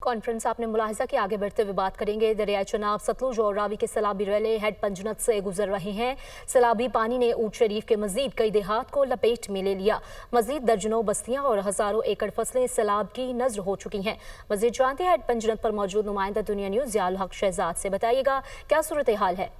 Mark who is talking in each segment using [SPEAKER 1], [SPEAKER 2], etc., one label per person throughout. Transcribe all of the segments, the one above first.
[SPEAKER 1] Conference आपने मुलाहिजा की। आगे बढ़ते हुए बात करेंगे। दरिया चनाब, सतलुज और रावी के सैलाबी रेले हेड पंजनत से गुजर रहे हैं। सैलाबी पानी ने ऊट शरीफ के मजीद कई देहात को लपेट में ले लिया। मजीद दर्जनों बस्तियां और हजारों एकड़ फसलें सैलाब की नजर हो चुकी हैं। मजीद जानते हैं हेड पंजनत पर मौजूद नुमाइंदा दुनिया न्यूज़ ज़ियाउल हक शहजाद से। बताइएगा क्या सूरत हाल है।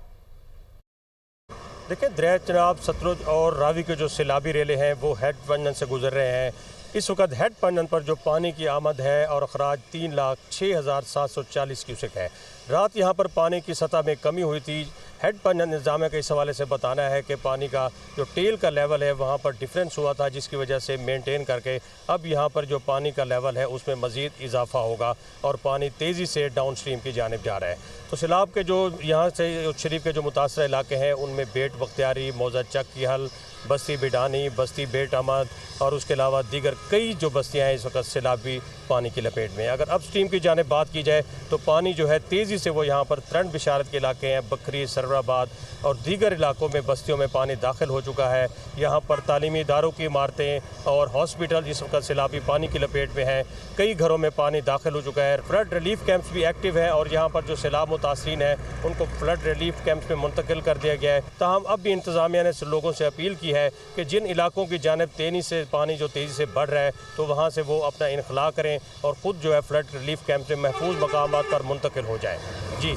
[SPEAKER 2] देखिए, दरिया चनाब, सतलुज और रावी के जो सैलाबी रेले हैं वो हेड पंजन से गुजर रहे हैं। इस वक्त हेड पंजन पर जो पानी की आमद है और अखराज 3,06,740 क्यूसेक है। रात यहाँ पर पानी की सतह में कमी हुई थी। हेड पंजन इंतजामिया के इस हवाले से बताना है कि पानी का जो टेल का लेवल है वहाँ पर डिफरेंस हुआ था, जिसकी वजह से मेंटेन करके अब यहाँ पर जो पानी का लेवल है उसमें मज़ीद इजाफा होगा और पानी तेज़ी से डाउन स्ट्रीम की जानिब जा रहा है। तो सैलाब के जो यहाँ से शरीफ के जो मुतासर इलाके हैं उनमें बेट बख्तियारी, मौजा चक की हल, बस्ती बिडानी, बस्ती बेट अहमद और उसके अलावा दीगर कई जो बस्तियाँ हैं इस वक्त सैलाबी पानी की लपेट में। अगर अप स्ट्रीम की जानिब बात की जाए तो पानी जो है तेज़ी से वो यहाँ पर त्रंड बिशारत के इलाके हैं, बकरी, सरवराबाद और दीगर इलाकों में बस्तियों में पानी दाखिल हो चुका है। यहाँ पर तालीमी इदारों की इमारतें और हॉस्पिटल इस वक्त सैलाबी पानी की लपेट में हैं। कई घरों में पानी दाखिल हो चुका है। फ्लड रिलीफ कैंप्स भी एक्टिव है और यहाँ पर जो सैलाब मुतासिरीन है उनको फ्लड रिलीफ कैंप्स में मुंतकिल कर दिया गया है। ताहम अब भी इंतज़ामिया ने लोगों से अपील की है कि जिन इलाकों की जानिब तेज़ी से पानी जो तेज़ी से बढ़ रहा है तो वहाँ से वो अपना इनखला करें और ख़ुद जो है फ्लड रिलीफ कैंप से महफूज मकामात पर मुंतकिल हो जाए। जी।